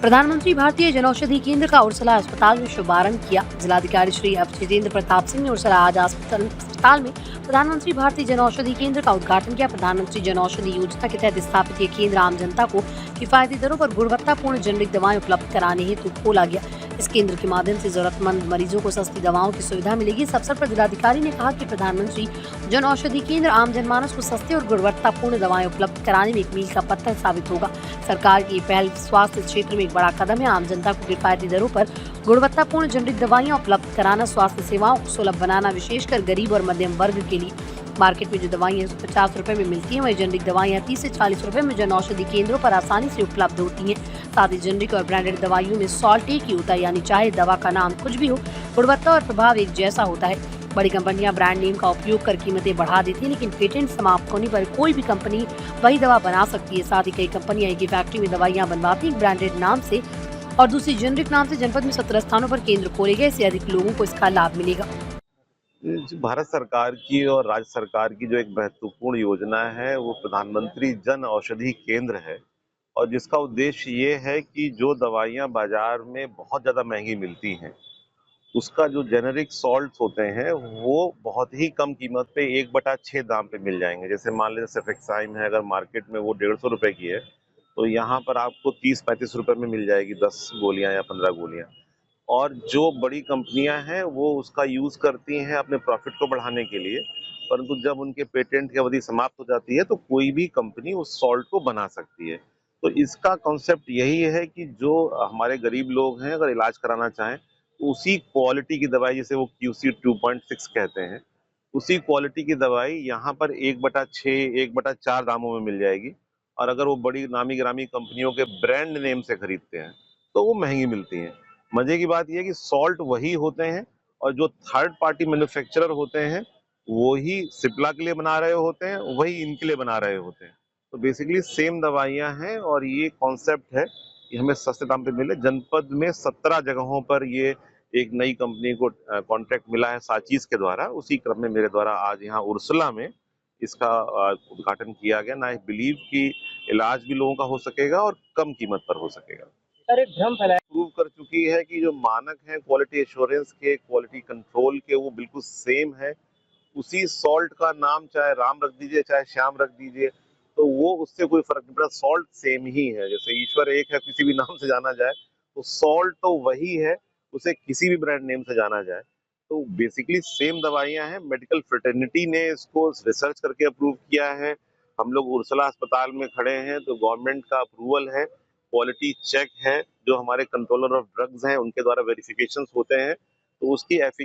प्रधानमंत्री भारतीय जनौषधि केंद्र का उर्सला अस्पताल में शुभारंभ किया। जिलाधिकारी श्री अभिजितेंद्र प्रताप सिंह ने उर्सला आज अस्पताल में प्रधानमंत्री भारतीय जनौषधि केंद्र का उद्घाटन किया। प्रधानमंत्री जनौषधि योजना के तहत स्थापित ये केंद्र आम जनता को किफायती दरों पर गुणवत्तापूर्ण जेनेरिक दवाएं उपलब्ध कराने हेतु खोला गया। इस केंद्र के माध्यम से जरूरतमंद मरीजों को सस्ती दवाओं की सुविधा मिलेगी। इस अवसर पर जिलाधिकारी ने कहा कि प्रधानमंत्री जन औषधि केंद्र आम जनमानस को सस्ती और गुणवत्तापूर्ण दवाएं उपलब्ध कराने में एक मील का पत्थर साबित होगा। सरकार की पहल स्वास्थ्य क्षेत्र में एक बड़ा कदम है। आम जनता को किफायती दरों पर गुणवत्तापूर्ण जेनेरिक दवाइयां उपलब्ध कराना, स्वास्थ्य सेवाओं को सुलभ बनाना, विशेषकर गरीब और मध्यम वर्ग के लिए। मार्केट में जो दवाइयाँ 150 रुपए में मिलती हैं, वही जेनेरिक दवाइयाँ 30 से 40 रुपए में जन औषधि केंद्रों पर आसानी से उपलब्ध होती हैं। साथ ही जेनेरिक और ब्रांडेड दवाइयों में सॉल्ट एक ही होता है, यानी चाहे दवा का नाम कुछ भी हो, गुणवत्ता और प्रभाव एक जैसा होता है। बड़ी कंपनियां ब्रांड नेम का उपयोग कर कीमतें बढ़ा देती हैं, लेकिन पेटेंट समाप्त होने पर कोई भी कंपनी वही दवा बना सकती है। साथ ही कई कंपनियां एक ही फैक्ट्री में दवाइयां बनवाती हैं, ब्रांडेड नाम से और दूसरी जेनेरिक नाम से। जनपद में 17 स्थानों पर केंद्र खोले गए, इससे अधिक लोगों को इसका लाभ मिलेगा। भारत सरकार की और राज्य सरकार की जो एक महत्वपूर्ण योजना है वो प्रधानमंत्री जन औषधि केंद्र है, और जिसका उद्देश्य ये है कि जो दवाइयाँ बाजार में बहुत ज़्यादा महंगी मिलती हैं, उसका जो जेनेरिक सॉल्ट्स होते हैं वो बहुत ही कम कीमत पे 1/6 दाम पे मिल जाएंगे। जैसे मान लीजिए सेफेक्साइम है, अगर मार्केट में वो 150 रुपए की है, तो यहाँ पर आपको 30-35 रुपए में मिल जाएगी 10 गोलियां या 15 गोलियां। और जो बड़ी कंपनियां हैं वो उसका यूज करती हैं अपने प्रॉफिट को बढ़ाने के लिए, परंतु जब उनके पेटेंट की अवधि समाप्त हो जाती है तो कोई भी कंपनी उस सॉल्ट को बना सकती है। तो इसका कॉन्सेप्ट यही है कि जो हमारे गरीब लोग हैं, अगर इलाज कराना चाहें तो उसी क्वालिटी की दवाई, जिसे वो QC 2.6 कहते हैं, उसी क्वालिटी की दवाई यहाँ पर 1/6 1/4 दामों में मिल जाएगी। और अगर वो बड़ी नामी गिरामी कंपनियों के ब्रांड नेम से खरीदते हैं तो वो महंगी मिलती हैं। मजे की बात यह है कि सॉल्ट वही होते हैं, और जो थर्ड पार्टी मैन्युफैक्चरर होते हैं वो ही सिप्ला के लिए बना रहे होते हैं, वही इनके लिए बना रहे होते हैं। तो बेसिकली सेम दवाइयां हैं, और ये कॉन्सेप्ट है कि हमें सस्ते दाम पे मिले। जनपद में 17 जगहों पर ये एक नई कंपनी को कॉन्ट्रैक्ट मिला है साचीज के द्वारा। उसी क्रम में मेरे द्वारा आज यहाँ उर्सला में इसका उद्घाटन किया गया। आई बिलीव कि इलाज भी लोगों का हो सकेगा और कम कीमत पर हो सकेगा। सर, एक भ्रम फैलाया प्रूव कर चुकी है कि जो मानक हैं क्वालिटी एश्योरेंस के, क्वालिटी कंट्रोल के, वो बिल्कुल सेम है। उसी सॉल्ट का नाम चाहे राम रख दीजिए चाहे श्याम रख दीजिए, तो वो उससे कोई फर्क नहीं पड़ता, सॉल्ट सेम ही है। जैसे ईश्वर एक है, किसी भी नाम से जाना जाए तो सॉल्ट तो वही है, उसे किसी भी ब्रांड नेम से जाना जाए। तो बेसिकली सेम दवाइयां हैं। मेडिकल फ्रेटर्निटी ने इसको रिसर्च करके अप्रूव किया है। हम लोग उर्सला अस्पताल में खड़े हैं तो गवर्नमेंट का अप्रूवल है, क्वालिटी चेक है, जो हमारे कंट्रोलर ऑफ ड्रग्स हैं उनके द्वारा वेरिफिकेशंस होते हैं, तो उसकी